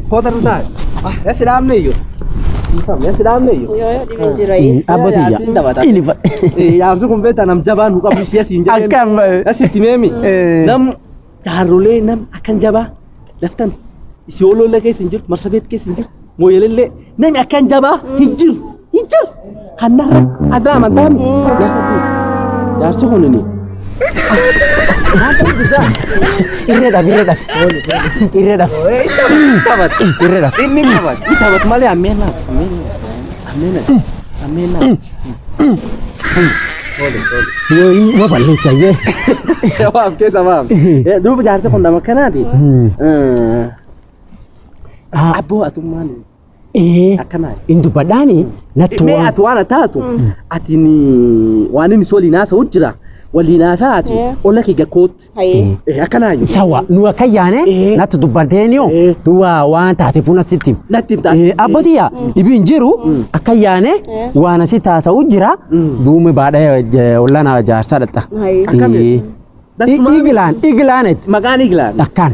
Kota rutai. Ya sedam nih yo. Ya sedam nih yo. Yo di menjirai. Abbotiya. Ini fa. Ya harus kumpeta nam jaban buka busia sinja. Akkam. Ya sitimemi. Nam darule nam akan jaba. Laftan. Si olo lagi sinjir, marsabet ke sinjir. Moyelele nam akan jaba. Hijir. Hijir. Karena ada mantan. Ya harus kononi. Irreda. Tabat. Irreda. Ini tabat male amena. Yoi ma balleessa ye. Sabab ke sabab. Dulu bicara konda makanati. Abo atumani. Akana. Indu badani natwa. Me atwana tatu. Atini wanini soli nasa ujira. Walina saati ola kiga kot. Akana yu. Sawa nu akayane natu dubadenyo duwa wan taate funa sitim. Natim ta. Abbotiya ibi injiru akayane wana sita sa ujira dume baada wallana jarsa dalta. Iglanet. Makan iglan. Akkan.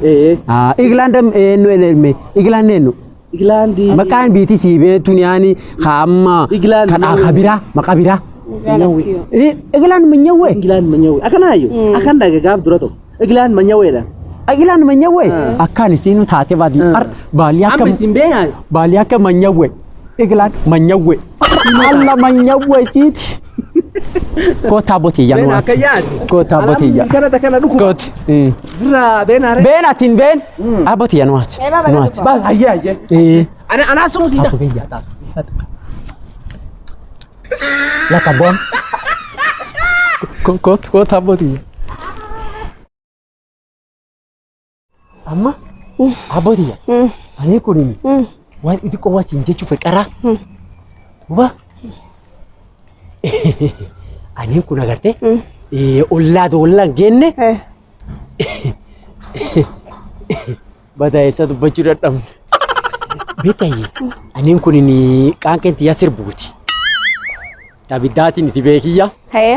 Iglan dem no elme iglan nenu. Iglan di. Makan biti sibe tunyani khamma. Iglan. Kan akhabira makabira. Iglan menyawe. Iglan menyawe. Akana yu. Akan daga gaf durato. Iglan menyawe da. Iglan menyawe. Akkan sinu taate badi. Baliaka menyawe. Iglan menyawe. Allah menyawe sit. Kota Abbotiya no. Kota Abbotiya. Kana duku. Kot. Bra benare. Benatin ben. Abbotiya no. No. Bal hayya. Ana sumu sida. La carbon. Kota Abbotiya. Amma Abbotiya. Ani kunini. Wa itu ko wasin jechu fekara. Uba. Ani kun agarte. Ollaan genne. Bada isa dubbachuu dadhabne. Beetayi. Ani kunini qaanqeen tiyya sirbuuti. Abiddaatiin itti beekiyya.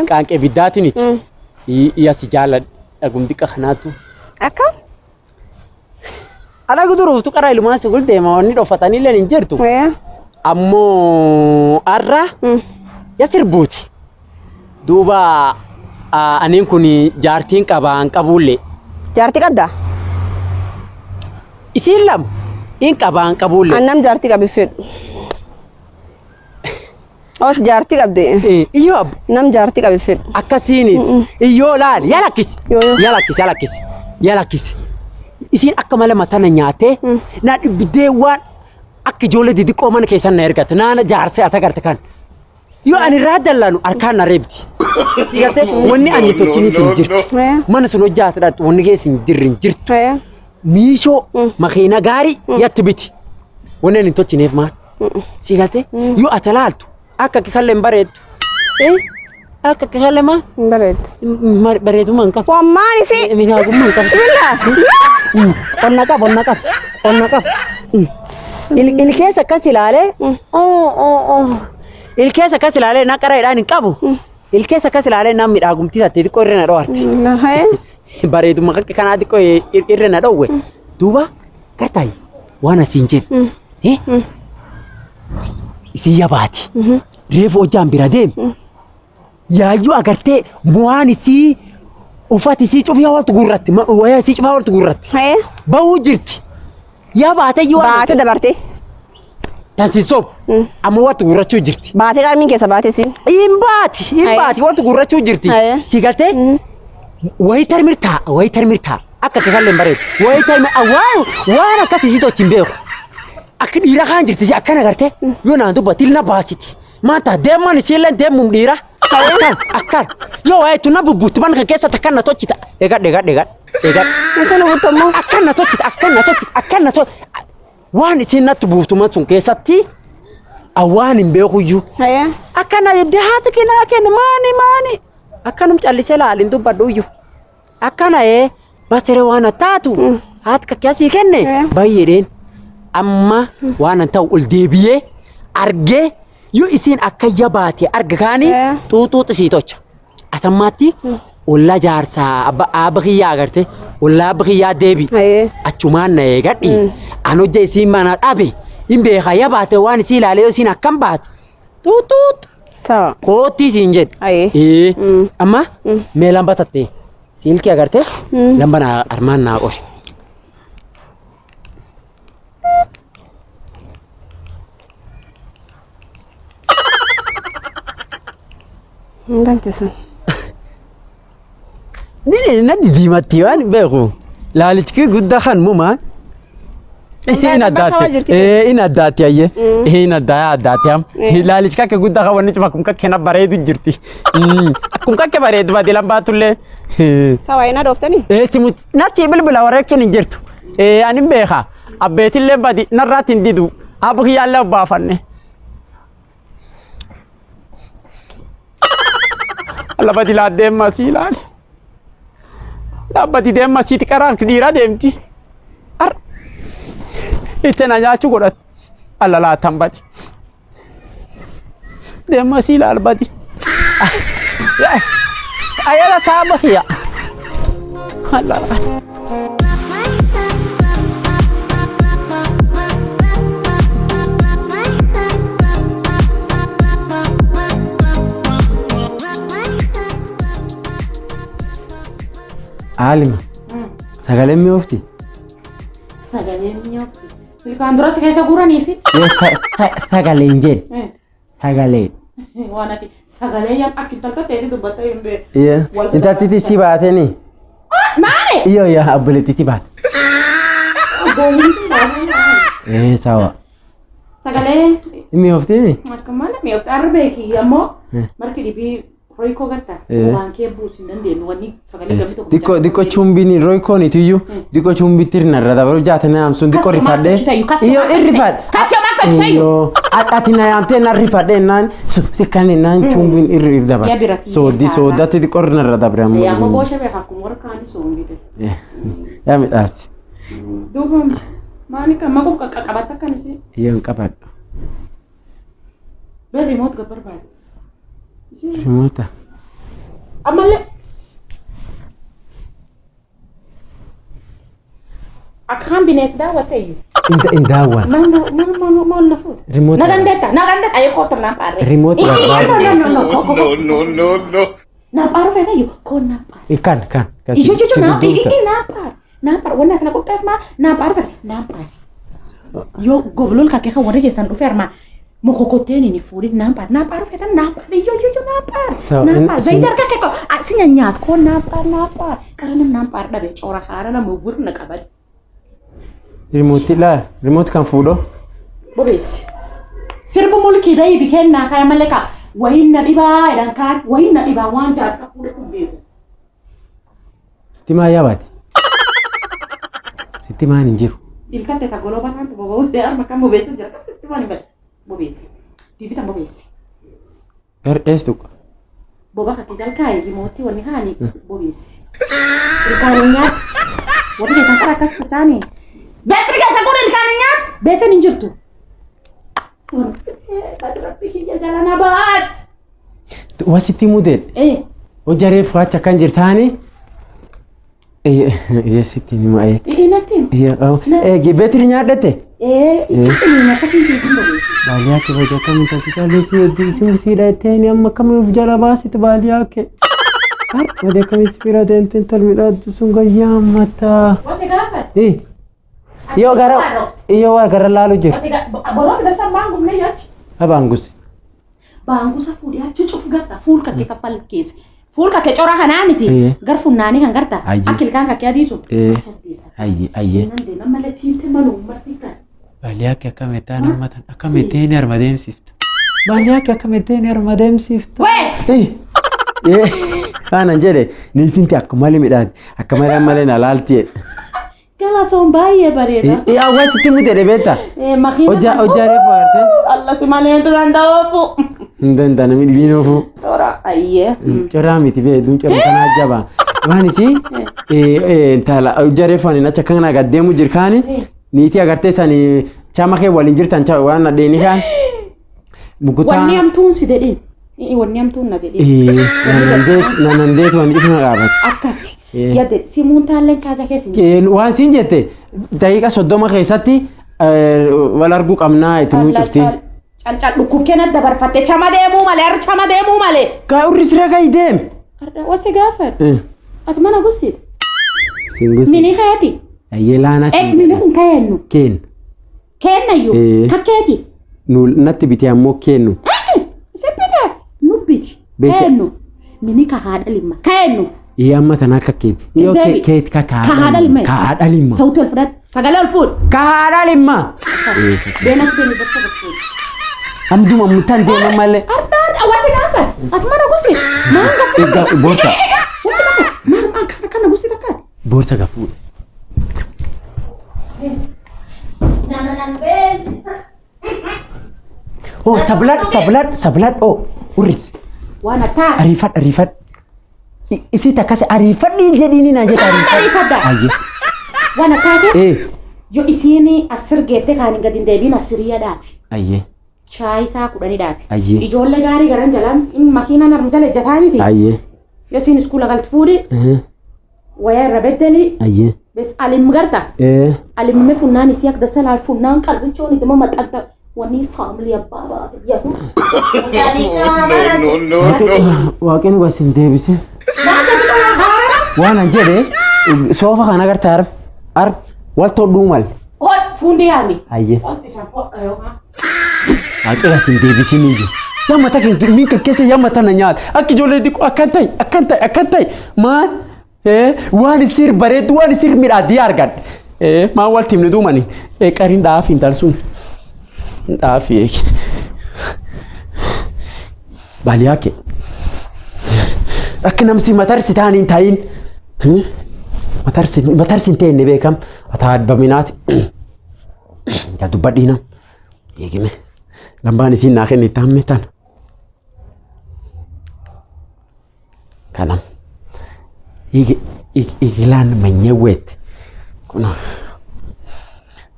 Qaanqee biddaatiin itti. Iyya si jaaladha gumdi qanaatu. Akkam? Ana guduruuftu qara ilmaan si guldeema wanni dhofatanii illee hin jirtu. Ammoo arra ya sirbuuti. Duuba aniin kun jaartiin qabaan qabuullee. Jaartii qabda? Isiin lam in qabaan qabuullee. Annam jaartii qabi fedhu. Oot jaartii qabde. Iyyoo abbu. Nam jaartii qabi fedhu. Akkasiiniti. Iyyoo laali yalakkisi. Yalakkisi. Isiin akka malee matana nyaatee na dhibbidee waan akka ijoollee xixiqqoo mana keessan na ergate naana jaarsee ata garte kan. Yoo ani irraa dallanu harkaan na reebdi. Sigatee wanni ani tolchiniif hin jirtu. Mana sun hojjaatadhaatti wanni keessa hin jirri hin jirtu. Miishoo makiina gaarii yatti biti. Wanni ani tolchineef maal? Sigatee yoo ata laaltu akka kallee hin bareeddu. Akka kallee maa? Hin bareeddu. Bareeduma hin qabu. Wammaan isi. Miidhagummaa hin qabu. Bismillah. Onna qab. Ilkeessa akkas ilaalee. Ilkeessa akkas ilaalee na qaraadhaan hin qabu. Ilkeessa akkas ilaalee na miidhagumtii tattee xiqqoo irra na dho'arti. Bareeduma akka kanaa xiqqoo irra na dhoowwe. Duuba gartaayi waan asiin jedhu. Isin yabaati. Reefu hojjaan bira deemi. Yaayyuu agartee bu'aan isii uffati isii cufaa waltu gurratti. Waya isii cufaa waltu gurratti. Bahuu jirti. Yaa baatee yoo baatee dabarte. Tansiisoo. Amma waltu gurrachuu jirti. Baatee qarmiin keessa baatee si. Hin baati waltu gurrachuu jirti. Si galtee wayii tarmirtaa akka kallee hin bareedu. Wayii tarmirtaa waan akkas isii tochi hin beeku. Akka dhiira kaan jirti si akkana gartee yoo naan dubbatti ilna baasiti. Maanta deemaan isiillee deemuun dhiira. Akkan yoo waayee tunna bubbuutti mana kan keessatti akkan na tochita. Eegadhe. Isa buttammoo. Akkan na tochita. Waan isin natti buuftuma sun keessatti awwaan hin beekuyyuu. Akkan na ibdee haati kenna maani. Akkanum callisee laalin dubbadhuyyuu. Akkana basiree waan taatu haati kakkasii kenne baay'eedheen amma waan ta'u ol deebi'ee argee. Yoo isin akka yabaate arga kaanii xuuxuuxi sii tocha. Atammaatti ollaa jaarsaa abba kiyyaa agarte ollaa abba kiyyaa deebi achumaan na eegadhi an hojja isiin mana dhabe hin beekaa yaa baate waan isii ilaalee isiin akkam baate tuutuut sawa kootti isiin jedhe amma mee lamba tattee silkii agarte lamba na armaan naa qore Banti sun. Nini na diimatti waan beeku laalichi guddaa kan mumaa hin addaatti ayye hin addaatti am laalichi kakke guddaa kan wanni cuma kun kakke na bareedu jirti kun kakke bareedu baadi lambaatullee Sawa ina dooftani? Timuti natti bilbila warreekin hin jirtu anin beeka abbeetillee baadi narraatti hin didu abu kiyyaallee obbaafanne Labati la deemma si ilaali. Labati deemma siiti karaa dhiiraa deemti. Ar itti na nyaachuu godhatu. Alla laatan bati. Deemma si ilaali bati. Ayala saaba siya. Alla laatan. Alima. Sagalee mi'oofti. Sagalee mi'oofti. Ilkaan dura si keessa guuraniisi. Sagalee hin jedhe. Sagalee. Waan ati sagalee yam akka intalta ta'e dubbata hin beeku. Intaltiti si baateni. Maali? Iyo yaa abboleettiti baate. Sawa. Sagalee. Mi'oofti. Akka maal mi'oofti arra beeki ammoo marki dhibii roikoo garta. Waan kee buusin dandeenyu wanni sagalee gamni tokko. Dikko chumbiin roikoon itiyyu dikko chumbitti irra dabaru jaatanii amsun dikko rifadhee. Iyo irrifadhe. Kasi amma akka tayu. Iyo ati na yaamtee na rifadhee naan sikkan naan chumbiin irri dabar. Soodatti dikko irra dabre ammoo. Yaa ammoo boosha beekaa kun warkaani soongite. Yaa midhaasi. Duuba maani kan maquu qaqqabatta akkanisi. Iyo hin qabadhu. Bee remote gabbarbaade. Remote. Amalle. Akhan binees daawwateeyyu. Indaawan. Maal na fuute. Remote. Na dandeetta ayee koota naa paaree. Remote. No. Naa paaru feetayyu koon naa paare. Kan. Ijoo naa paare wanni kana qopheef maa naa paaru feete naa paare. Yoo goblol kakkee kan warri keessan dhufeer maa. Mokokoteni ni fuudhi naapaaru feetan naapaar yoo naapaar zayidar kakeko sinya nyaat ko naapaar karana naapaar dhabe coora haara la mugur na qabal remote kan fuudho bobees sirbu mulki dai biken na kaya maleka wahin na dhibaa edan kaan wahin na dhibaa waan jaarsa fuudhe kun beeku Stimaa yaabati. Stimaan hin jiru. Ilkante ka goloba kan bobo de arma kan bobeesu jira kas stimaan hin Bobesi. Titi tan bobesi. Gar estu. Boba ka kijal kai remote wani hani bobesi. Ilkaninya. Wadi ke sankara kas kutani. Betri ka sakura ilkaninya. Besen injurtu. Kadra pihi jalana bas. Wasiti mudel. Ojare facha kan jirtani. Sitti ni ma Inatin. Betri nyaadate. Ini nak kasih bobesi. Baaliyaa ke baja kami tapi kali si musi daite ni amma kami ufjala basit baaliyaa ke har baja kami spira dente talmida sunga yamata Wasi gafa? iyo gara lalu jir Wasi gafa? Bolong dasa bangum ne yach? Abangus Bangus aku dia cucuk gata full kake kapal kes full kake cora hananiti gar funnani kan garta akil kan kake adisu ayye nande namale tinte malu martika Baaliyaa ke akametaan ummatan akameteen armadeemsifta. Baaliyaa ke akameteen armadeemsifta. Aanan jedhe niifinti akka malee midhaan akka malee na laalti. Galatoon baay'ee bareeda. Awwaasitti mudee beektaa? Hojjaa reefu agartee? Allah si malee hin danda'oofu. Hin danda'an miidhiinoofu. Cora ayyee. Coraa miti beektuun coraa kanaa jabaa. Waan isii hojjaa reefu ani acha kan agaddeemu jirkaani. Niiti agartee sani chama ke walin jirtan waan nadheeni kan Wanni amtuun si dedhin Wanni amtuun na jedhe. Nanandeet waan itti maqaabat. Akkasi. Yaade simuun taalleen caaja keessa. Waan siin jette daqiiqa 30 keessatti wal arguu qabnaa itti nuu cufti. Calcal dhukkub kenna dabarfatte chama deemuu malee arra chama deemuu malee. Kaa urri sira kaa deem. Arda wasi gaafar. Ati mana gussit. Singus. Mini kaati. Ayyee laana sin. Mini kun kayennu. Keen. Kennayyuu. Kakkeeti. Nu natti biti ammoo kennu. Sibbita. Nubbiti. Kennu. Mini ka haadha limma. Kennu. Iya amma tanaa kakkeeti. Yoo keeti ka haadha limma. Ka haadha limma. Sauti ol fudhadhu. Sagalee ol fuudhu. Ka haadha limma. Deematti deemi bakka bakka. Amduma mutaan deema malee. Arda wasi gaafar. Ati mana gussit. Maan gaafar. Boorsa. Wasi gaafar. Maan kana gussit akka. Boorsa gaafuu. Oh, sablat. Oh, urris. Waan akka. Arifat. Isi takkas arifadhi jedhini na jedha arifadha. Ayye. Waan akka. Yo isiini asir geette kaaniin gadi deebiin asiriya dhaabe. Ayye. Chaayi isaa kudhanii dhaabe. Ayye. Ijoollee gaarii garan jalaan makiinaan armu jala ejjataa miti. Ayye. Yo isiin iskuula galti fuudhi. Wayaa irra beddeli. Ayye. Bes alim garta. Alim funnaan isii akka dasalaal funnaan qalbichoon itti mama xagda. Wani family abbaa baate yadu. No. Waaqni wasin deebise. Waan an jedhe soofa kana agartaa ar wal todhuu mal. Ol fuundi yaami. Ayye. Ol isan qoqqayoo haa. Waaqni wasin deebisinii jiru. Yamma takin minka keessa yamma tana nyaata. Akka ijoollee xiqqoo akkan ta'e maal waan isir bareedu waan isir midhaadii argan. Maan wal timne duumani qariin dhaaf intal sun. Dhaafi baaliyaa kee akka namsi matarsi taaniin taayin matarsi hin ta'inne beekam ataa adbaminaati yaa dubbadhiina eegime lambaan isiin naa kenne itti hamme tan kanam igilaan manyewweette kuna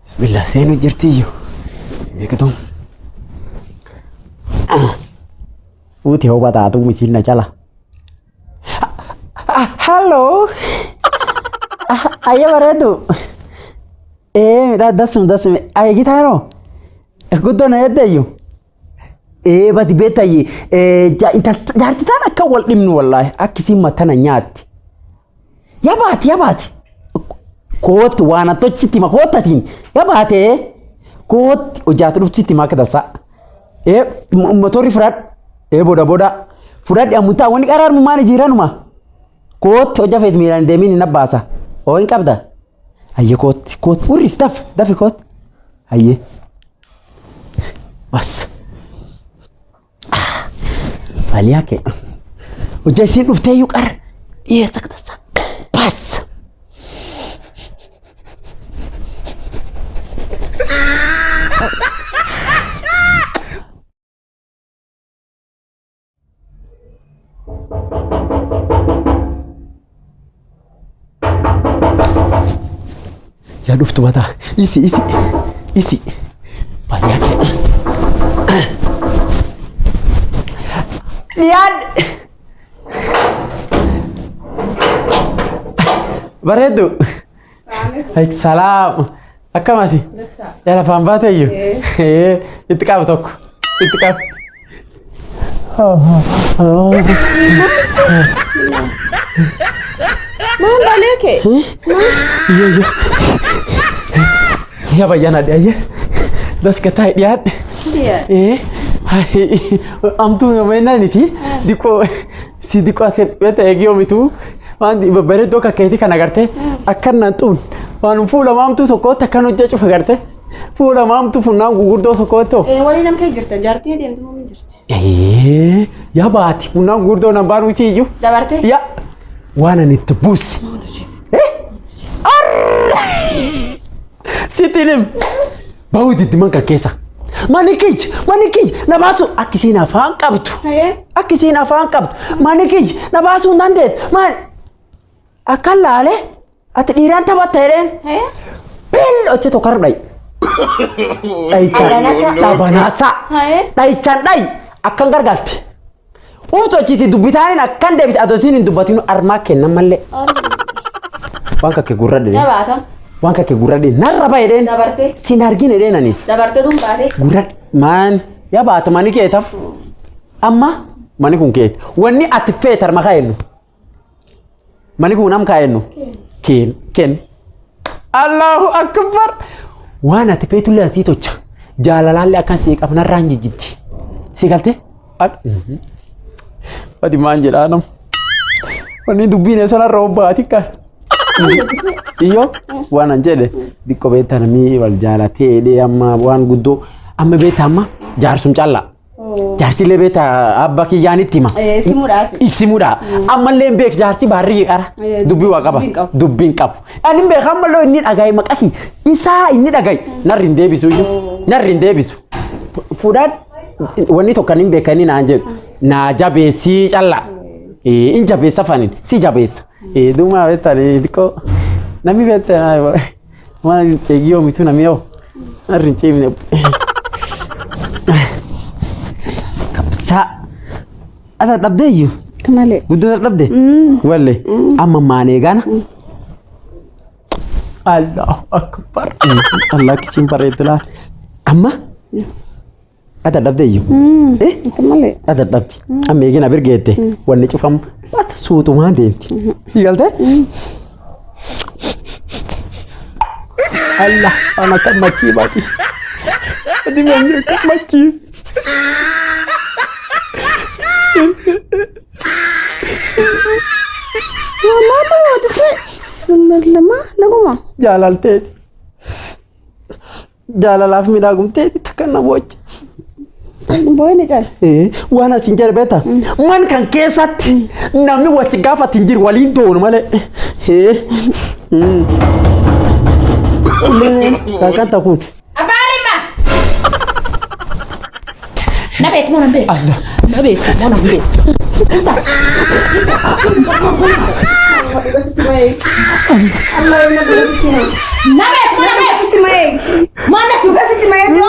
bismillah seenu jirtiyyuu Eketum. Futi ho bata tu misin na chala. Hello. Ayo baredu. Dasum. Ay gitaro. Guddo na yadda yu. Bati beta yi. Jarti tana kawal dimnu wallahi. Akisi matana nyati. Ya bati. Kot wana to chitima hotatin. Ya bati. Kot ujatu dufti maka dasa. Motori frat. Boda. Frat amuta wani karar mu mani jiranuma. Kot oja fet miran demini nabasa. O in kabda. Ayye kot. Uri staff. Dafi kot. Ayye. Bas. Baaliyaa kee. Oja isin dhuftee iyyuu qara. Dhiyeessa kadhasa. Bas. Ya dhuftu mataa. Isi. Baaliyaa kee. Lian. Bareedu. Salam. Akkam ati? Yaa lafaan baate iyyuu? Itti qabu tokko. Itti qabu. Maan baaliyaa kee? Iyo. Yaa bayyana dhiyaayye. Daska taa'e dhiyaadhe. Amtuu nama naaniti diqoo si diqoo asii beeta eegiyoo mitu waan bareeddoo kakkeetii kan agarte akkan nantuun waan fuula maamtuu tokkootti akkan hojjaa cufa agarte fuula maamtuu funnaan gurguddoo tokkootti. Walii nam kee jirta jaartii deemtu moo min jirti? Yaa baati funnaan gurguddoo nan baanu isii iyyuu. Dabarte? Yaa waan ani itti buusi. Sitinim bahu diddiman kakkeessa. Manikij na baasu akkisiin afaan qabdu. Akkisiin afaan qabdu. Manikij na baasuu dandeet. Maal akka laale ati dhiiraan taphatta jedheen. Bil hojii tokko dhayi. Dhayichaan dhabanaasaa. Dhayichaan dhayi akkan gargalti. Uftoochiti dubbitaaniin akkan deebite adosiin hin dubbatinu armaa kennan mallee. Waan kakke gurradhe. Dabaata. Waan kakke gurradhe narra baay'een. Dabarte. Sin argine deenani. Dabarte dun baate. Gurradhe maan yaa baata mani keetam. Amma mani kun keet. Wanni ati feetar makaa jennu. Mani kun nam kaa jennu. Ken. Allahu akbar. Waan ati feetullee asii tocha. Jaalalaallee akkan sii qabnarraan jijjitti. Sii galtee? Wadi maan jedhaanam. Wanni dubbiin eessanarra obbaati kan. Iyo waan an jedhe diqqoo beektaa namni wal jaalatee amma waan guddoo amma beektaa amma jaarsum callaa. Jaarsilee beektaa abba kiyyaanitti hima. Simuudha. Ammallee beek jaarsi baarrii qara. Dubbii waa qaba. Dubbiin qabu. Ani beek ammallee inni dhagaye maqahi isaa inni dhagaye narri hin deebisu iyyuu narri hin deebisu. Fuudhaan wanni tokko hin beekanii naan jedhu naa jabeessii callaa. In jabeessa fanin si jabeessa. Duma beektaa diqqoo namni beektaa waan eeggiyoo mitu namni yoo narri hin ciifne. Kapsa. Ada dhabdee iyyuu. Malee. Guddoo dhabdee. Walle amma maanee gana. Allahu akbar. Allah kisiin bareedu laal. Amma. Ada dhabdee iyyuu. Malee. Ada dhabdi. Amma eegina birgeette. Wanni cufamu basta suutumaan deemti. Hiigaltee? Allah ana kan machii baati. Adi manni kan machii. Mama wadisi sallama naguma. Jaalalteeti. Jaalalaaf miidhagumteeti takka na boocha. Boyni jal. Waan asin jedhe beektaa? Man kan keessatti namni wasi gaafatti hin jiru waliin doonu malee. Kan ta'uun. Abaalima. Nabeet mo nambeet. Nabeet mo nambeet. Allah yang nak bersih. Nabeet mo nambeet. Mana juga sih cuma itu?